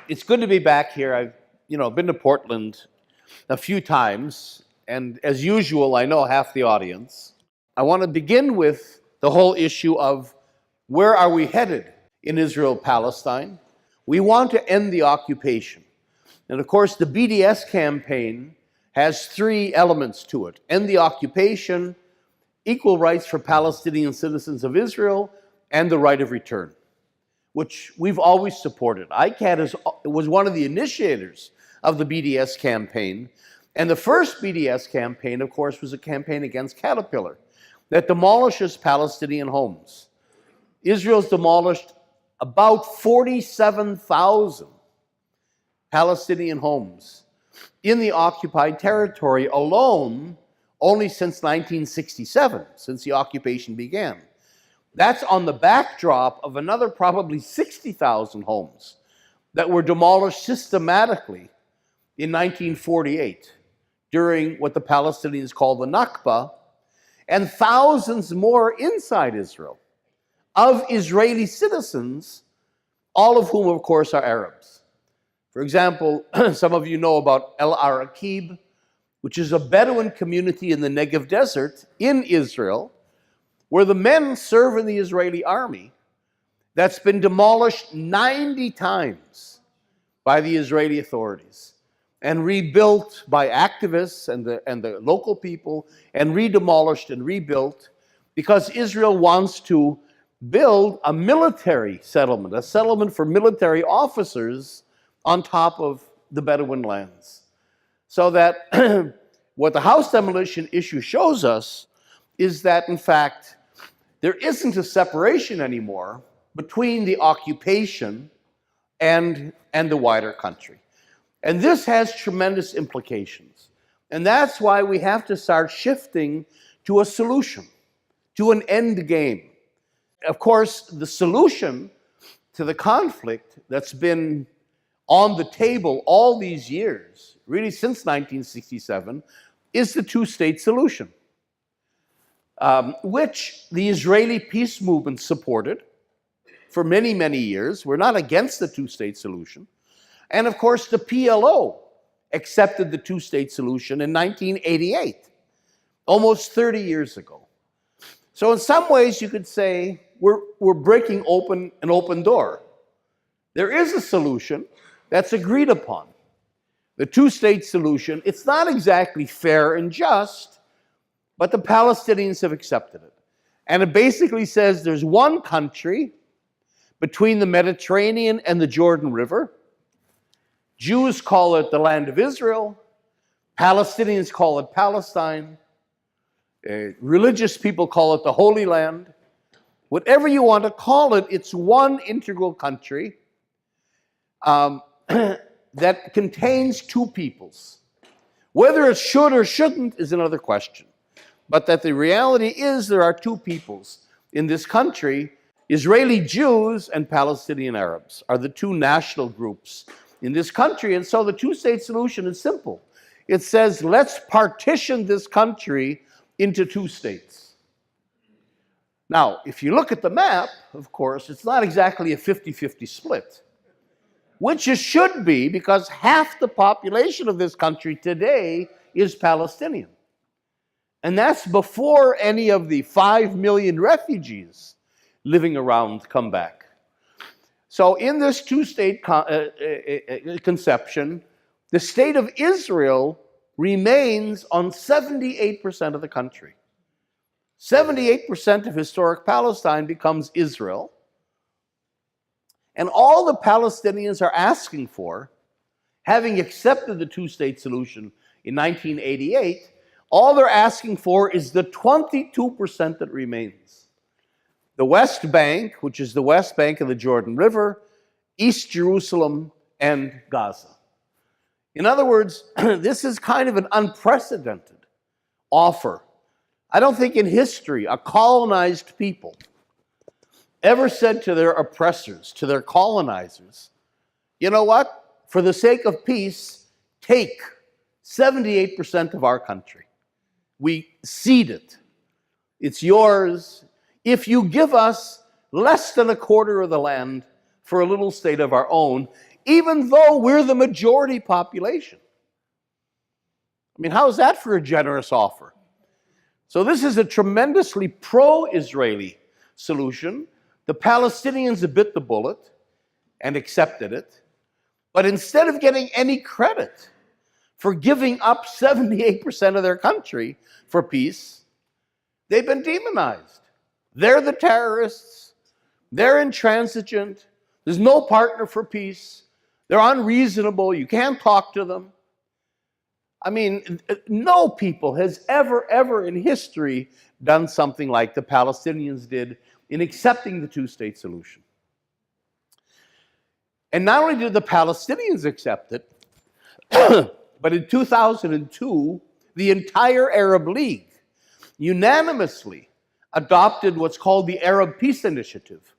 It's good to be back here. I've been to Portland a few times, and as usual, I know half the audience. I want to begin with the whole issue of where are we headed in Israel-Palestine? We want to end the occupation. And of course, the BDS campaign has three elements to it: end the occupation, equal rights for Palestinian citizens of Israel, and the right of return, which we've always supported. ICAD was one of the initiators of the BDS campaign. And the first BDS campaign, of course, was a campaign against Caterpillar that demolishes Palestinian homes. Israel's demolished about 47,000 Palestinian homes in the occupied territory alone, only since 1967, since the occupation began. That's on the backdrop of another probably 60,000 homes that were demolished systematically in 1948 during what the Palestinians call the Nakba, and thousands more inside Israel of Israeli citizens, all of whom, of course, are Arabs. For example, some of you know about El Araqib, which is a Bedouin community in the Negev Desert in Israel, where the men serve in the Israeli army, that's been demolished 90 times by the Israeli authorities and rebuilt by activists and the local people, and redemolished and rebuilt because Israel wants to build a military settlement, a settlement for military officers on top of the Bedouin lands. So that what the house demolition issue shows us is that, in fact, there isn't a separation anymore between the occupation and the wider country. And this has tremendous implications. And that's why we have to start shifting to a solution, to an end game. Of course, the solution to the conflict that's been on the table all these years, really since 1967, is the two-state solution, which the Israeli peace movement supported for many, many years. We're not against the two-state solution. And of course, the PLO accepted the two-state solution in 1988, almost 30 years ago. So in some ways, you could say we're breaking open an open door. There is a solution that's agreed upon. The two-state solution, it's not exactly fair and just, but the Palestinians have accepted it. And it basically says there's one country between the Mediterranean and the Jordan River. Jews call it the land of Israel. Palestinians call it Palestine. Religious people call it the Holy Land. Whatever you want to call it, it's one integral country that contains two peoples. Whether it should or shouldn't is another question. But that the reality is there are two peoples in this country. Israeli Jews and Palestinian Arabs are the two national groups in this country. And so the two-state solution is simple. It says, let's partition this country into two states. Now, if you look at the map, of course, it's not exactly a 50-50 split, which it should be, because half the population of this country today is Palestinian. And that's before any of the 5 million refugees living around come back. So in this two-state conception, the state of Israel remains on 78% of the country. 78% of historic Palestine becomes Israel. And all the Palestinians are asking for, having accepted the two-state solution in 1988, all they're asking for is the 22% that remains. The West Bank, which is the West Bank of the Jordan River, East Jerusalem, and Gaza. In other words, this is kind of an unprecedented offer. I don't think in history a colonized people ever said to their oppressors, to their colonizers, you know what? For the sake of peace, take 78% of our country. We cede it. It's yours. If you give us less than a quarter of the land for a little state of our own, even though we're the majority population. I mean, how is that for a generous offer? So this is a tremendously pro-Israeli solution. The Palestinians bit the bullet and accepted it. But instead of getting any credit for giving up 78% of their country for peace, they've been demonized. They're the terrorists. They're intransigent. There's no partner for peace. They're unreasonable. You can't talk to them. I mean, no people has ever in history done something like the Palestinians did in accepting the two-state solution. And not only did the Palestinians accept it, but in 2002, the entire Arab League unanimously adopted what's called the Arab Peace Initiative,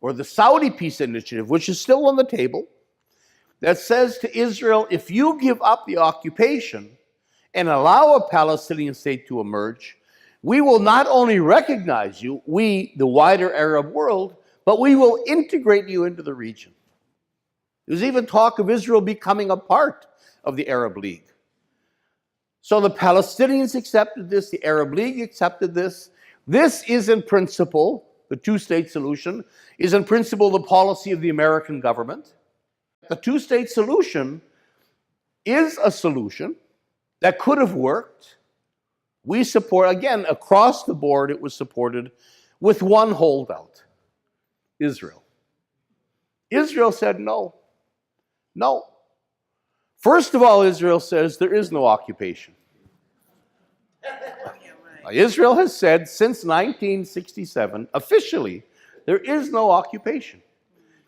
or the Saudi Peace Initiative, which is still on the table, that says to Israel, if you give up the occupation and allow a Palestinian state to emerge, we will not only recognize you, we, the wider Arab world, but we will integrate you into the region. There's even talk of Israel becoming a part of the Arab League. So the Palestinians accepted this, the Arab League accepted this. This is in principle, the two-state solution, is in principle the policy of the American government. The two-state solution is a solution that could have worked. We support, again, across the board, it was supported with one holdout, Israel. Israel said no. No. First of all, Israel says there is no occupation. Israel has said since 1967, officially, there is no occupation.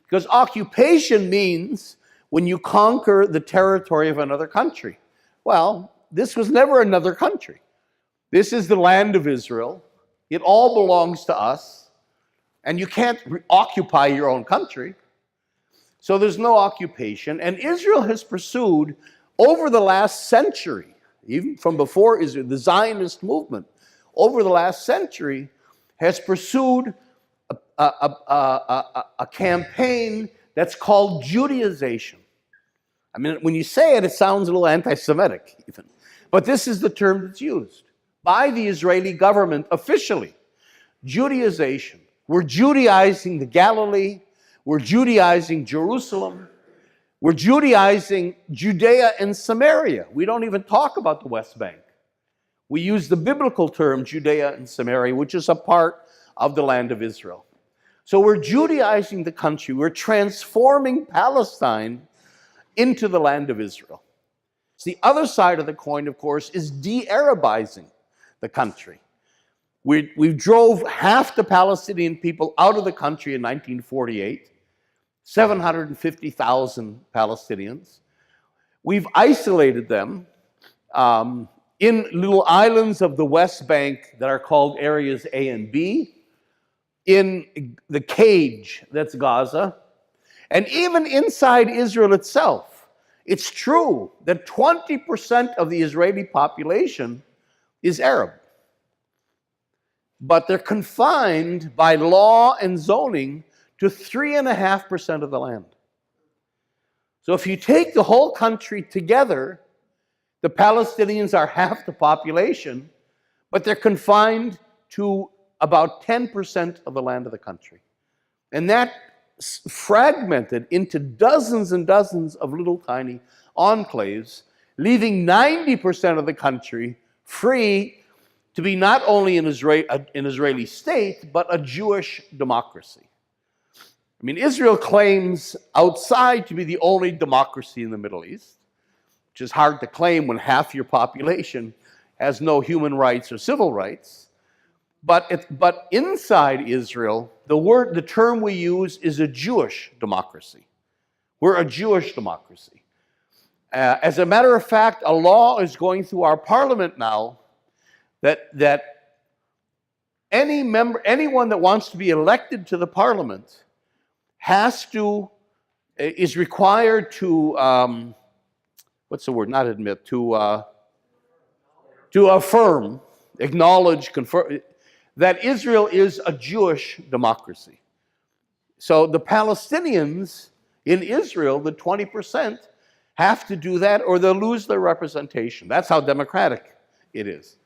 Because occupation means when you conquer the territory of another country. Well, this was never another country. This is the land of Israel. It all belongs to us. And you can't occupy your own country. So there's no occupation. And Israel has pursued, over the last century, even from before Israel, the Zionist movement, over the last century, has pursued a campaign that's called Judaization. I mean, when you say it, it sounds a little anti-Semitic even. But this is the term that's used by the Israeli government officially. Judaization. We're Judaizing the Galilee. We're Judaizing Jerusalem. We're Judaizing Judea and Samaria. We don't even talk about the West Bank. We use the biblical term Judea and Samaria, which is a part of the land of Israel. So we're Judaizing the country. We're transforming Palestine into the land of Israel. So the other side of the coin, of course, is de-Arabizing the country. We drove half the Palestinian people out of the country in 1948, 750,000 Palestinians. We've isolated them in little islands of the West Bank that are called areas A and B, in the cage that's Gaza, and even inside Israel itself. It's true that 20% of the Israeli population is Arab. But they're confined by law and zoning to 3.5% of the land. So if you take the whole country together, the Palestinians are half the population, but they're confined to about 10% of the land of the country. And that fragmented into dozens and dozens of little tiny enclaves, leaving 90% of the country free to be not only an Israeli state, but a Jewish democracy. I mean, Israel claims outside to be the only democracy in the Middle East, which is hard to claim when half your population has no human rights or civil rights. But inside Israel, the term we use is a Jewish democracy. We're a Jewish democracy. As a matter of fact, a law is going through our parliament now that anyone that wants to be elected to the parliament is required to affirm, acknowledge, confirm that Israel is a Jewish democracy. So the Palestinians, In Israel, the 20% have to do that or they'll lose their representation. That's how democratic it is.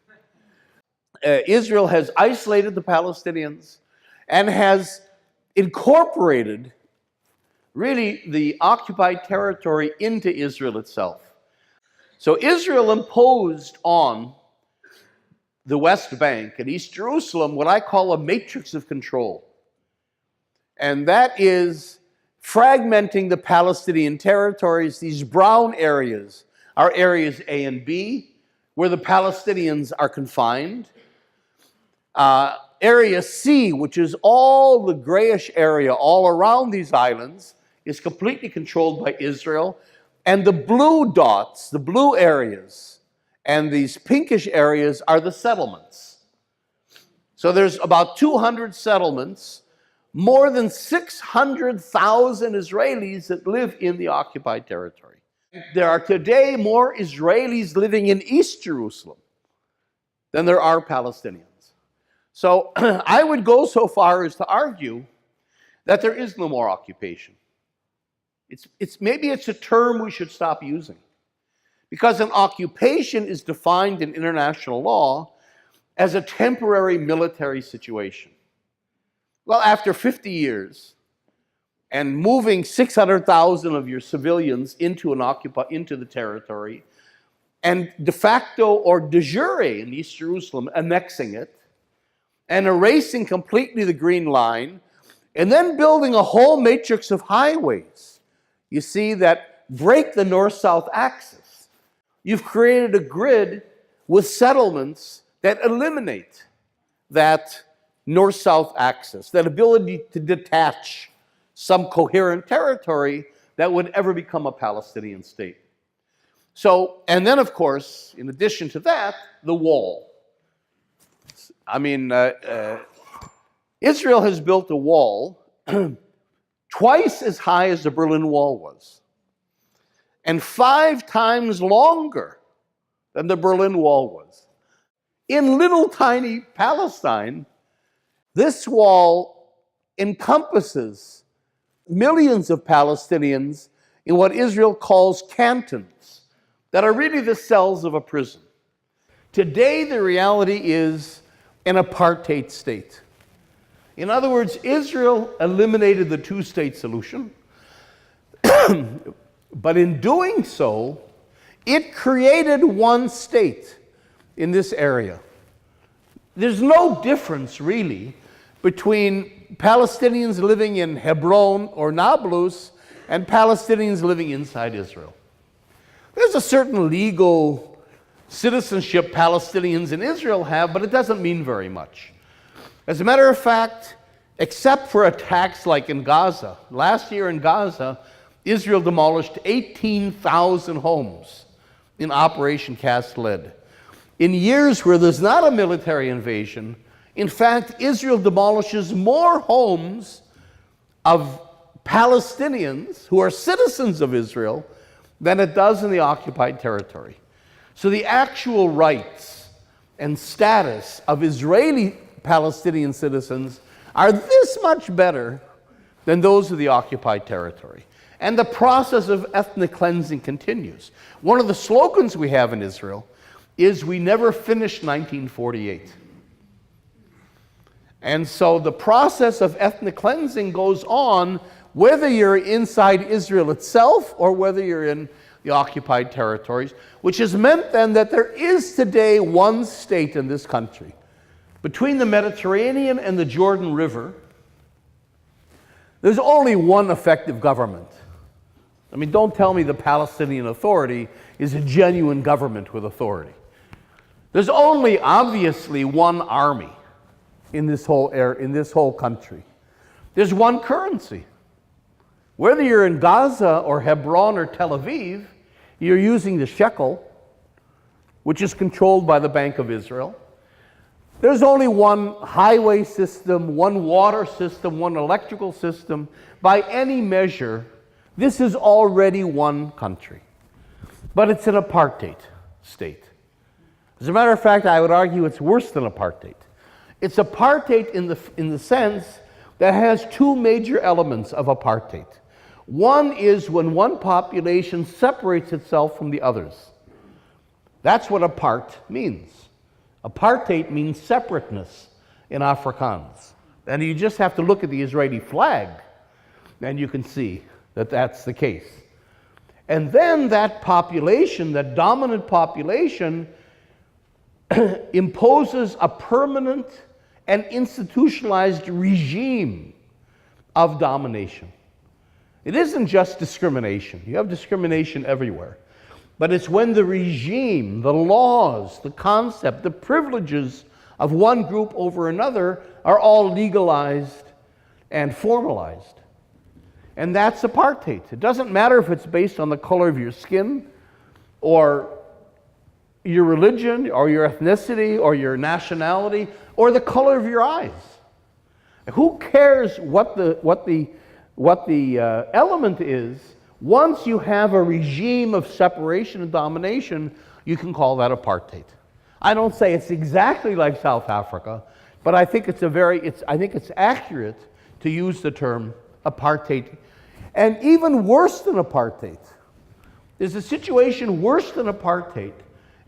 Israel has isolated the Palestinians and has incorporated really the occupied territory into Israel itself. So Israel imposed on the West Bank and East Jerusalem what I call a matrix of control. And that is fragmenting the Palestinian territories. These brown areas are areas A and B, where the Palestinians are confined. Area C, which is all the grayish area all around these islands, is completely controlled by Israel. And the blue dots, the blue areas, and these pinkish areas are the settlements. So there's about 200 settlements, more than 600,000 Israelis that live in the occupied territory. There are today more Israelis living in East Jerusalem than there are Palestinians. So I would go so far as to argue that there is no more occupation. Maybe it's a term we should stop using, because an occupation is defined in international law as a temporary military situation. Well, after 50 years and moving 600,000 of your civilians into the territory, and de facto or de jure in East Jerusalem annexing it, and erasing completely the Green Line, and then building a whole matrix of highways, you see, that break the north-south axis. You've created a grid with settlements that eliminate that north-south axis, that ability to detach some coherent territory that would ever become a Palestinian state. So, and then of course, in addition to that, the wall. I mean, Israel has built a wall twice as high as the Berlin Wall was, and 5 times longer than the Berlin Wall was. In little tiny Palestine, this wall encompasses millions of Palestinians in what Israel calls cantons, that are really the cells of a prison. Today, the reality is an apartheid state. In other words, Israel eliminated the two-state solution, but in doing so, it created one state in this area. There's no difference, really, between Palestinians living in Hebron or Nablus and Palestinians living inside Israel. There's a certain legal citizenship Palestinians in Israel have, but it doesn't mean very much. As a matter of fact, except for attacks like in Gaza, last year in Gaza, Israel demolished 18,000 homes in Operation Cast Lead. In years where there's not a military invasion, in fact, Israel demolishes more homes of Palestinians who are citizens of Israel than it does in the occupied territory. So the actual rights and status of Israeli Palestinian citizens are this much better than those of the occupied territory. And the process of ethnic cleansing continues. One of the slogans we have in Israel is, "We never finished 1948." And so the process of ethnic cleansing goes on whether you're inside Israel itself or whether you're in the occupied territories, which has meant then that there is today one state in this country. Between the Mediterranean and the Jordan River, there's only one effective government. I mean, don't tell me the Palestinian Authority is a genuine government with authority. There's only obviously one army in this whole country. There's one currency. Whether you're in Gaza or Hebron or Tel Aviv, you're using the shekel, which is controlled by the Bank of Israel. There's only one highway system, one water system, one electrical system. By any measure, this is already one country. But it's an apartheid state. As a matter of fact, I would argue it's worse than apartheid. It's apartheid in the sense that has two major elements of apartheid. One is when one population separates itself from the others. That's what apart means. Apartheid means separateness in Afrikaans. And you just have to look at the Israeli flag, and you can see that that's the case. And then that population, that dominant population, imposes a permanent and institutionalized regime of domination. It isn't just discrimination. You have discrimination everywhere. But it's when the regime, the laws, the concept, the privileges of one group over another are all legalized and formalized. And that's apartheid. It doesn't matter if it's based on the color of your skin or your religion or your ethnicity or your nationality or the color of your eyes. Who cares what the element is? Once you have a regime of separation and domination, you can call that apartheid. I don't say it's exactly like South Africa, but I think it's accurate to use the term apartheid. And even worse than apartheid, there's a situation worse than apartheid,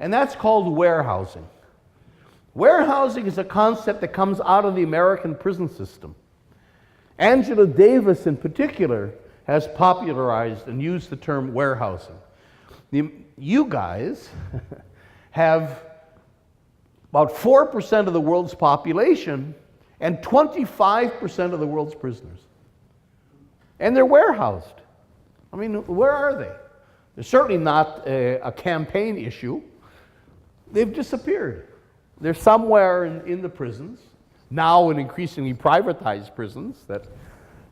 and that's called warehousing. Warehousing is a concept that comes out of the American prison system. Angela Davis, in particular, has popularized and used the term warehousing. You guys have about 4% of the world's population and 25% of the world's prisoners. And they're warehoused. I mean, where are they? They're certainly not a campaign issue. They've disappeared. They're somewhere in the prisons, now in increasingly privatized prisons that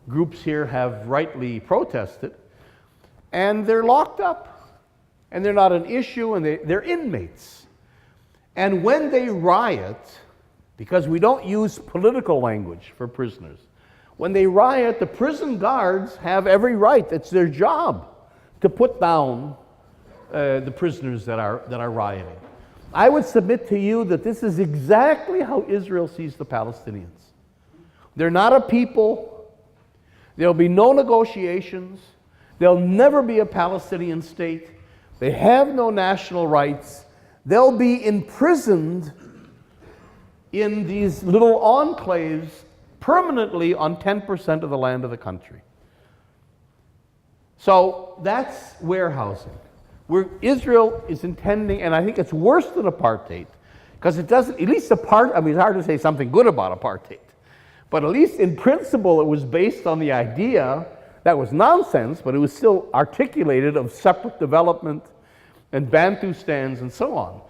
groups here have rightly protested, and they're locked up, and they're not an issue, and they're inmates. And when they riot, because we don't use political language for prisoners, when they riot, the prison guards have every right, it's their job, to put down the prisoners that are rioting. I would submit to you that this is exactly how Israel sees the Palestinians. They're not a people. There'll be no negotiations. There'll never be a Palestinian state. They have no national rights. They'll be imprisoned in these little enclaves permanently on 10% of the land of the country. So that's warehousing. Israel is intending, and I think it's worse than apartheid, because it doesn't, at least it's hard to say something good about apartheid, but at least in principle it was based on the idea, that was nonsense, but it was still articulated, of separate development and Bantustans and so on.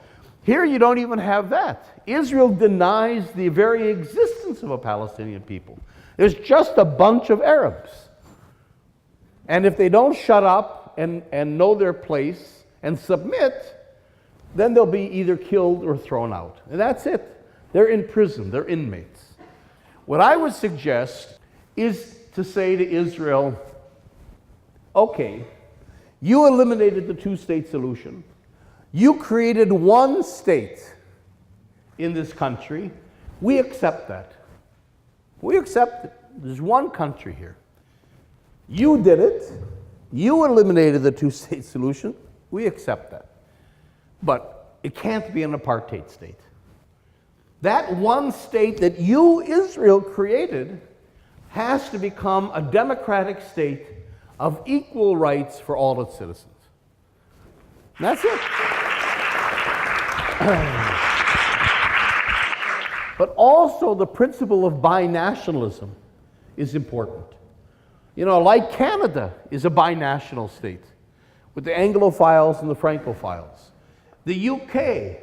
Here you don't even have that. Israel denies the very existence of a Palestinian people. There's just a bunch of Arabs. And if they don't shut up and know their place and submit, then they'll be either killed or thrown out. And that's it. They're in prison. They're inmates. What I would suggest is to say to Israel, okay, you eliminated the two-state solution. You created one state in this country. We accept that. We accept it. There's one country here. You did it. You eliminated the two-state solution. We accept that. But it can't be an apartheid state. That one state that you, Israel, created has to become a democratic state of equal rights for all its citizens. And that's it. But also the principle of binationalism is important. You know, like Canada is a binational state with the Anglophiles and the Francophiles. The UK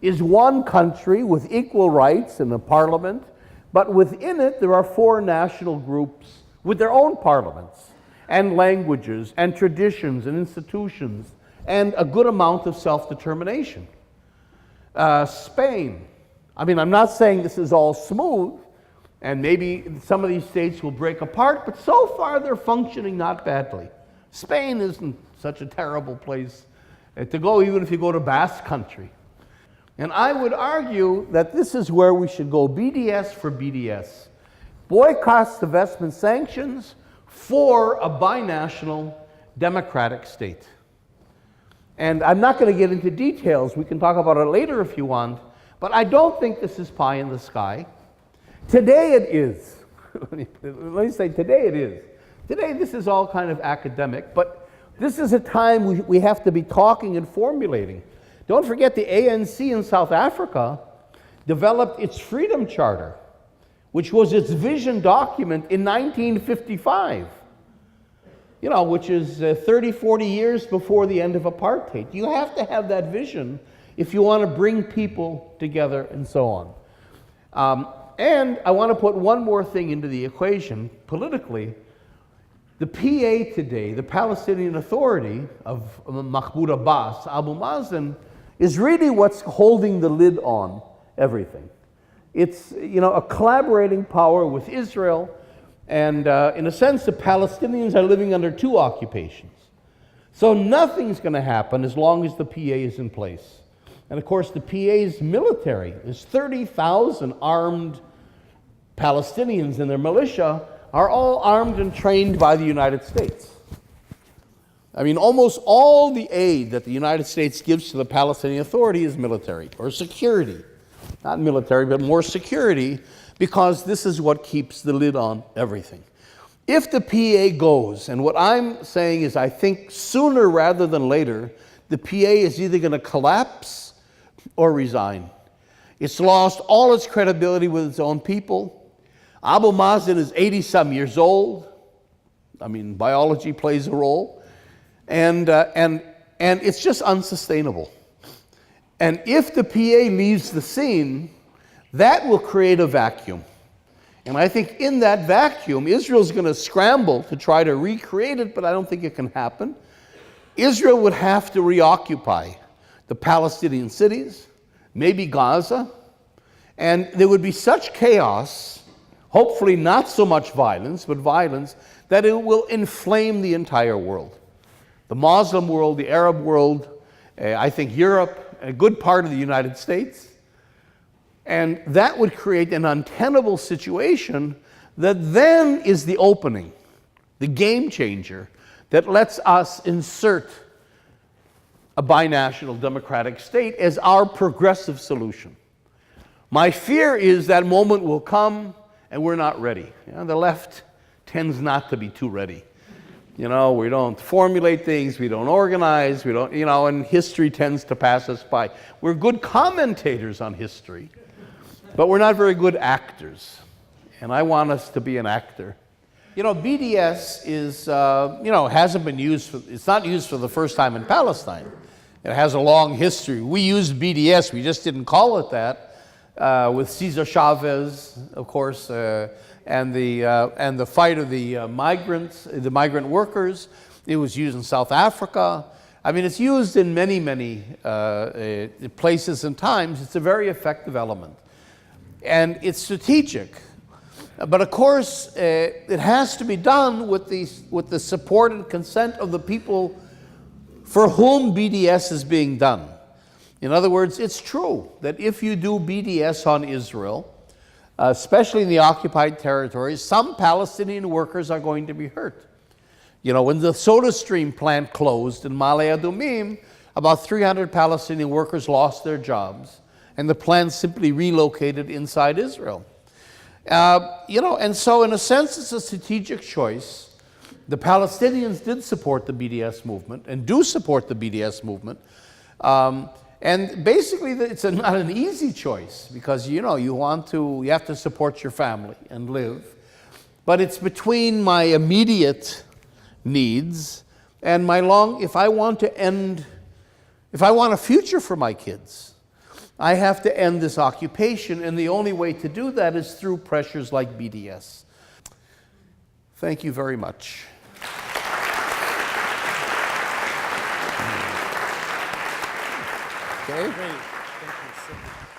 is one country with equal rights in the parliament, but within it there are four national groups with their own parliaments and languages and traditions and institutions and a good amount of self-determination. Spain, I mean, I'm not saying this is all smooth, and maybe some of these states will break apart, but so far they're functioning not badly. Spain isn't such a terrible place to go, even if you go to Basque Country. And I would argue that this is where we should go, BDS for BDS. Boycotts, divestment, sanctions, for a binational democratic state. And I'm not going to get into details. We can talk about it later if you want. But I don't think this is pie in the sky. Today it is. Let me say, today it is. Today this is all kind of academic, but this is a time we have to be talking and formulating. Don't forget the ANC in South Africa developed its Freedom Charter, which was its vision document in 1955, which is 30, 40 years before the end of apartheid. You have to have that vision if you want to bring people together and so on. And I want to put one more thing into the equation politically. The PA today, the Palestinian Authority of Mahmoud Abbas, Abu Mazen, is really what's holding the lid on everything. It's a collaborating power with Israel, and in a sense, the Palestinians are living under two occupations. So nothing's going to happen as long as the PA is in place. And of course, the PA's military is 30,000 armed Palestinians, and their militia are all armed and trained by the United States. I mean, almost all the aid that the United States gives to the Palestinian Authority is military or security. Not military, but more security, because this is what keeps the lid on everything. If the PA goes, and what I'm saying is I think sooner rather than later, the PA is either going to collapse or resign. It's lost all its credibility with its own people. Abu Mazen is 80-some years old. I mean, biology plays a role. And it's just unsustainable. And if the PA leaves the scene, that will create a vacuum. And I think in that vacuum, Israel's going to scramble to try to recreate it, but I don't think it can happen. Israel would have to reoccupy the Palestinian cities, maybe Gaza, and there would be such chaos, hopefully not so much violence, but violence, that it will inflame the entire world. The Muslim world, the Arab world, I think Europe, a good part of the United States. And that would create an untenable situation that then is the opening, the game changer, that lets us insert a binational democratic state as our progressive solution. My fear is that moment will come and we're not ready. The left tends not to be too ready. We don't formulate things, we don't organize, we don't, and history tends to pass us by. We're good commentators on history, but we're not very good actors. And I want us to be an actor. BDS is, hasn't been used, it's not used for the first time in Palestine. It has a long history. We used BDS, we just didn't call it that, with Cesar Chavez, of course, and the fight of the migrants, the migrant workers. It was used in South Africa. I mean, it's used in many, many places and times. It's a very effective element. And it's strategic. But of course, it has to be done with the support and consent of the people for whom BDS is being done. In other words, it's true that if you do BDS on Israel, especially in the occupied territories, some Palestinian workers are going to be hurt. When the SodaStream plant closed in Ma'ale Adumim, about 300 Palestinian workers lost their jobs, and the plant simply relocated inside Israel. And so in a sense, it's a strategic choice. The Palestinians did support the BDS movement and do support the BDS movement. And basically, it's not an easy choice because, you have to support your family and live. But it's between my immediate needs and if I want a future for my kids, I have to end this occupation, and the only way to do that is through pressures like BDS. Thank you very much. Okay. Great. Thank you so much.